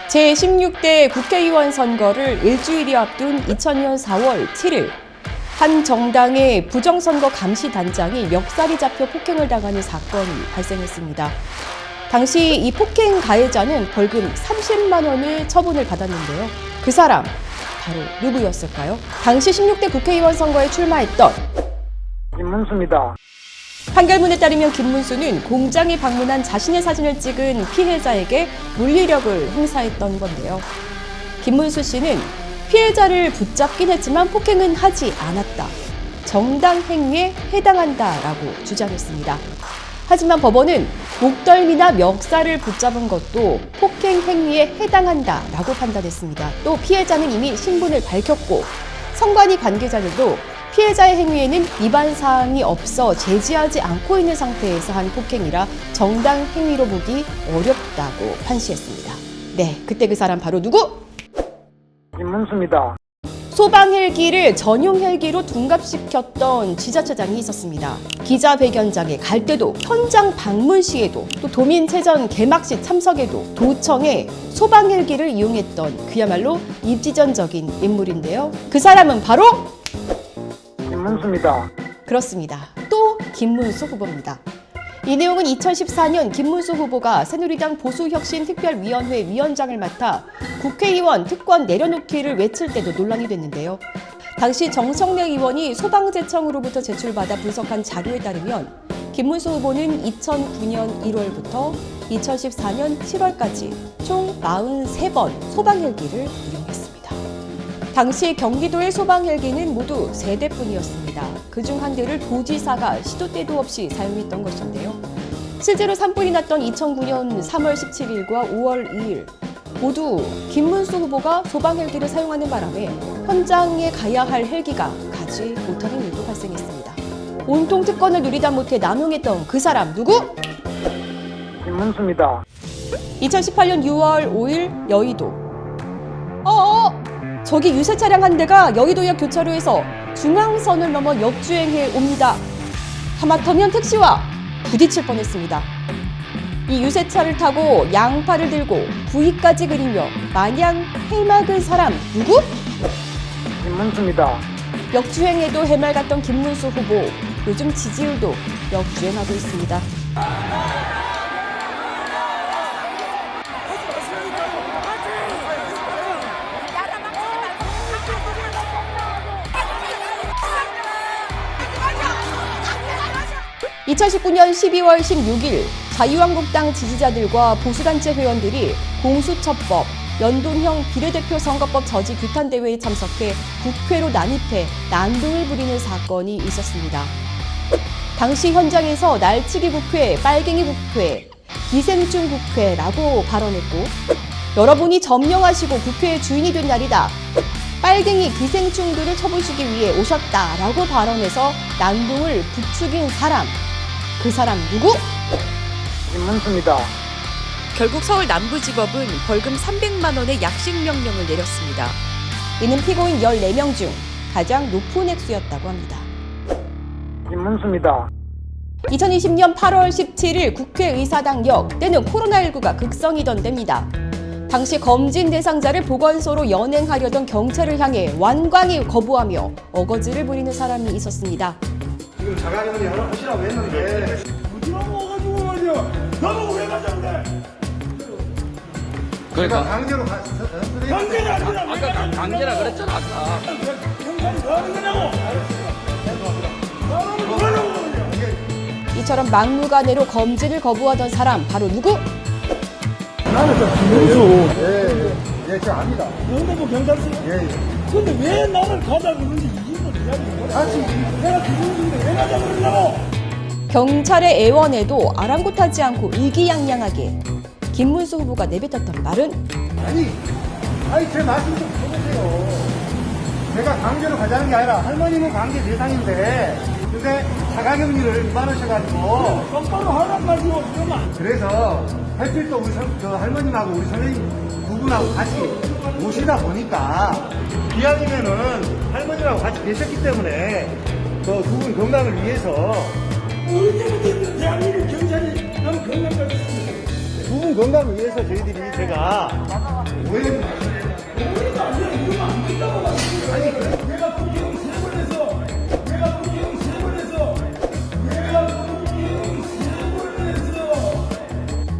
제16대 국회의원 선거를 일주일이 앞둔 2000년 4월 7일 한 정당의 부정선거 감시단장이 멱살이 잡혀 폭행을 당하는 사건이 발생했습니다. 당시 이 폭행 가해자는 벌금 30만 원을 처분을 받았는데요. 그 사람 바로 누구였을까요? 당시 16대 국회의원 선거에 출마했던 김문수입니다. 판결문에 따르면 김문수는 공장에 방문한 자신의 사진을 찍은 피해자에게 물리력을 행사했던 건데요. 김문수 씨는 피해자를 붙잡긴 했지만 폭행은 하지 않았다. 정당 행위에 해당한다라고 주장했습니다. 하지만 법원은 목덜미나 멱살을 붙잡은 것도 폭행 행위에 해당한다라고 판단했습니다. 또 피해자는 이미 신분을 밝혔고 선관위 관계자들도 피해자의 행위에는 위반 사항이 없어 제지하지 않고 있는 상태에서 한 폭행이라 정당 행위로 보기 어렵다고 판시했습니다. 네, 그때 그 사람 바로 누구? 김문수입니다. 소방 헬기를 전용 헬기로 둔갑시켰던 지자체장이 있었습니다. 기자회견장에 갈 때도, 현장 방문 시에도, 또 도민체전 개막식 참석에도 도청에 소방 헬기를 이용했던 그야말로 입지전적인 인물인데요. 그 사람은 바로 김문수입니다. 그렇습니다. 또 김문수 후보입니다. 이 내용은 2014년 김문수 후보가 새누리당 보수혁신특별위원회 위원장을 맡아 국회의원 특권 내려놓기를 외칠 때도 논란이 됐는데요. 당시 정청래 의원이 소방재청으로부터 제출받아 분석한 자료에 따르면 김문수 후보는 2009년 1월부터 2014년 7월까지 총 43번 소방헬기를 이용했습니다. 당시 경기도의 소방헬기는 모두 3대뿐이었습니다. 그중 한 대를 도지사가 시도 때도 없이 사용했던 것인데요. 실제로 산불이 났던 2009년 3월 17일과 5월 2일 모두 김문수 후보가 소방헬기를 사용하는 바람에 현장에 가야 할 헬기가 가지 못하는 일도 발생했습니다. 온통 특권을 누리다 못해 남용했던 그 사람 누구? 김문수입니다. 2018년 6월 5일 여의도. 저기 유세 차량 한 대가 여의도역 교차로에서 중앙선을 넘어 역주행해 옵니다. 하마터면 택시와 부딪힐 뻔했습니다. 이 유세차를 타고 양팔을 들고 V까지 그리며 마냥 해맑은 사람 누구? 김문수입니다. 역주행에도 해맑았던 김문수 후보, 요즘 지지율도 역주행하고 있습니다. (2019년 12월 16일) 자유한국당 지지자들과 보수단체 회원들이 공수처법, 연동형 비례대표 선거법 저지 규탄대회에 참석해 국회로 난입해 난동을 부리는 사건이 있었습니다. 당시 현장에서 날치기 국회, 빨갱이 국회, 기생충 국회라고 발언했고 여러분이 점령하시고 국회의 주인이 된 날이다. 빨갱이 기생충들을 쳐부시기 위해 오셨다라고 발언해서 난동을 부추긴 사람. 그 사람 누구? 김문수입니다. 결국 서울 남부지법은 벌금 300만 원의 약식 명령을 내렸습니다. 이는 피고인 14명 중 가장 높은 액수였다고 합니다. 김문수입니다. 2020년 8월 17일 국회의사당역, 때는 코로나19가 극성이던 때입니다. 당시 검진 대상자를 보건소로 연행하려던 경찰을 향해 완강히 거부하며 어거지를 부리는 사람이 있었습니다. 지금 자가격리 하시라고 했는데 부지런히 와가지고 말이야 너는 왜 가자고 그래. 그러니까 강제로 강제가 아니라 아까 강제라 그랬잖아. 아까 형사님 뭐 하는 거냐고. 나는 뭐 하려고 그러냐. 이처럼 막무가내로 검진을 거부하던 사람 바로 누구? 나는 저 김문수. 예, 저 아니다. 영등포 경찰서. 예. 근데 왜 나를 가자고 그러는지 이유는 이야기해. 다시 내가 김문수인데 왜 가자고 그러냐고. 경찰의 애원에도 아랑곳하지 않고 의기양양하게 김문수 후보가 내뱉었던 말은 아니 제 말씀 좀 들어보세요. 제가 강제로 가자는 게 아니라 할머니는 강제 대상인데 근데 자가격리를 위반하셔가지고 똑바로 하란 말이요. 그래서 하필 또 우리 저 할머님하고 우리 선생님 두 분하고 같이 모시다 보니까 기왕이면은 할머니하고 같이 계셨기 때문에 그 두 분 건강을 위해서 우리 때문에 대한민국 경찰이 너무 건강까지 두 분 국민 건강을 위해서 저희들이 제가 오해를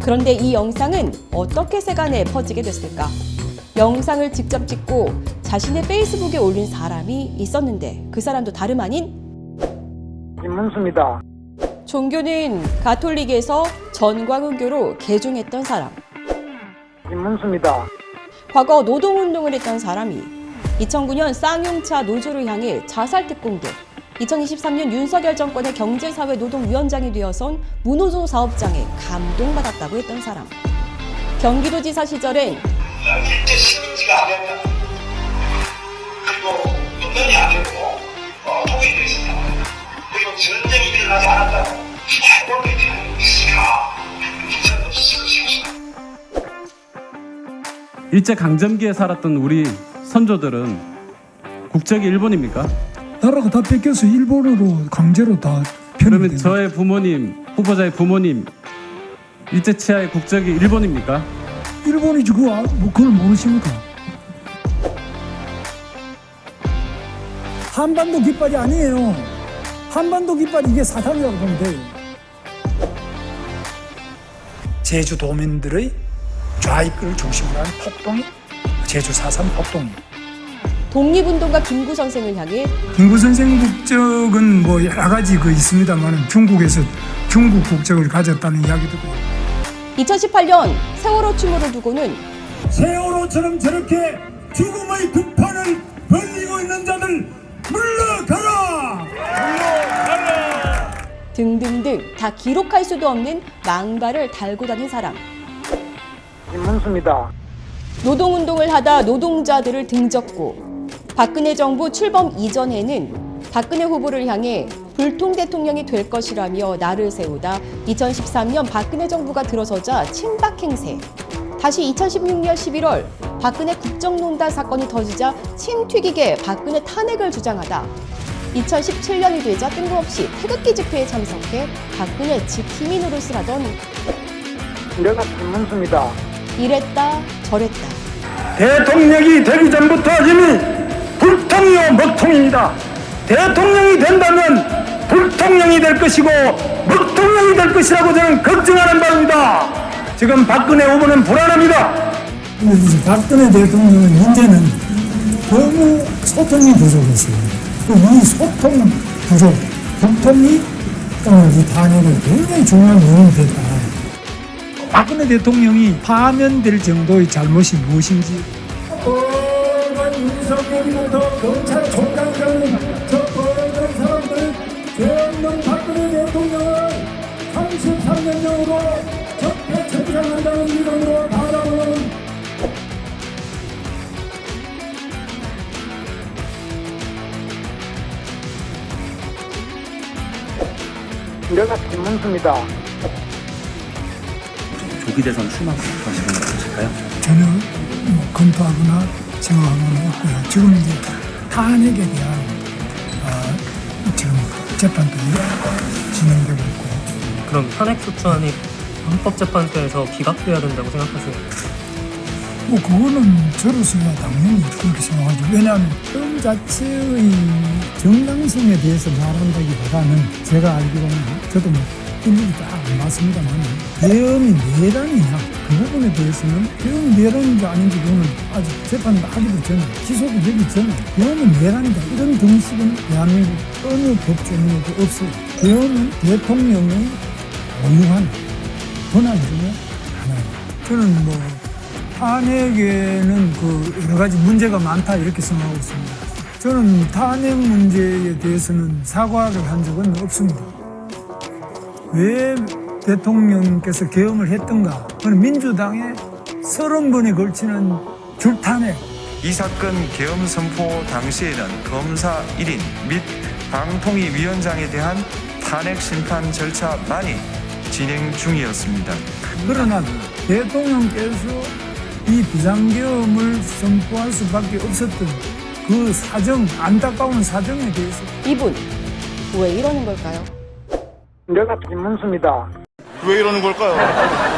그런데 이 영상은 어떻게 세간에 퍼지게 됐을까? 영상을 직접 찍고 자신의 페이스북에 올린 사람이 있었는데 그 사람도 다름 아닌 김문수입니다. 종교는 가톨릭에서 전광훈교로 개종했던 사람. 김문수입니다. 과거 노동운동을 했던 사람이 2009년 쌍용차 노조를 향해 자살특공대, 2023년 윤석열 정권의 경제사회노동위원장이 되어선 무노조 사업장에 감동받았다고 했던 사람. 경기도지사 시절엔 일제 식민지가 안 됐다. 그리고 분단이 안 됐고 통일이 됐습니다. 그리고 전쟁이 일어나지 않았다고 해볼게 되는 있으니까 기사도 쓸 것이 없습니다. 일제 강점기에 살았던 우리 선조들은 국적이 일본입니까? 나라가 다 뺏겨서 일본으로 강제로 다 그러면 편입된 저의 부모님, 후보자의 부모님 일제 치하의 국적이 일본입니까? 일본이지 그걸 모르십니까? 한반도 깃발이 아니에요. 한반도 깃발이 이게 사탕이라고 보면 돼요. 제주도민들의 좌익을 중심으로 한 폭동이 제주 4.3 폭동이에요. 독립운동가 김구 선생을 향해 김구 선생 국적은 뭐 여러 가지 있습니다만 중국에서 중국 국적을 가졌다는 이야기도 있고 2018년 세월호 추모를 두고는 세월호처럼 저렇게 죽음의 급판을 벌리고 있는 자들 물러가라! 등등등 다 기록할 수도 없는 망발을 달고 다닌 사람. 김문수입니다. 노동운동을 하다 노동자들을 등졌고 박근혜 정부 출범 이전에는 박근혜 후보를 향해 불통 대통령이 될 것이라며 날을 세우다 2013년 박근혜 정부가 들어서자 친박 행세. 다시 2016년 11월 박근혜 국정농단 사건이 터지자 친튀기계 박근혜 탄핵을 주장하다 2017년이 되자 뜬금없이 태극기 집회에 참석해 박근혜 지킴이 노릇을 하던 내가 김문수입니다. 이랬다 저랬다. 대통령이 되기 전부터 이미 불통이요 먹통입니다. 대통령이 된다면 불통령이 될 것이고 먹통령이 될 것이라고 저는 걱정하는 바입니다. 지금 박근혜 후보는 불안합니다. 박근혜 대통령의 문제는 너무 소통이 부족했어요. 이 소통 부족, 소통이 이 탄핵에 굉장히 중요한 요인이 됐다. 박근혜 대통령이 파면될 정도의 잘못이 무엇인지 빨간 윤석열이부터 검찰총장까지 저 빨간 사람들 죄 없는 박근혜 대통령을 33년형으로 적폐 청산한다는 이름으로 바라보는 내가 김문수입니다. 조기 대선 출마 검토하시는 거 있으실까요? 전혀 검토하거나 생각하거나 없고요. 지금 이제 탄핵에 대한 지금 재판도 진행되고 있고 그럼 탄핵 소추안이 헌법재판소에서 기각돼야 된다고 생각하세요? 뭐 그거는 저로서야 당연히 그렇게 생각하죠. 왜냐하면 법 자체의 정당성에 대해서 말한다기보다는 제가 알기로는 저도 뭐 일일이 다 안 봤습니다만 계엄이 내란이냐 그 부분에 대해서는 계엄이 내란인지 아닌지 그거는 아직 재판을 하기도 전에 기소도 되기 전에 계엄은 내란이다 이런 등식은 대한민국 어느 법조문에도 없어요. 계엄은 대통령의 고유한 권한 중에 하나예요. 저는 뭐 탄핵에는 여러 가지 문제가 많다 이렇게 생각하고 있습니다. 저는 탄핵 문제에 대해서는 사과를 한 적은 없습니다. 왜 대통령께서 계엄을 했던가? 그건 민주당의 30번에 걸치는 줄탄핵. 이 사건 계엄 선포 당시에는 검사 1인 및 방통위 위원장에 대한 탄핵 심판 절차만이 진행 중이었습니다. 그러나 대통령께서 이 비상계엄을 선포할 수밖에 없었던 그 사정, 안타까운 사정에 대해서 이분 왜 이러는 걸까요? 내가 김문수입니다. 왜 이러는 걸까요?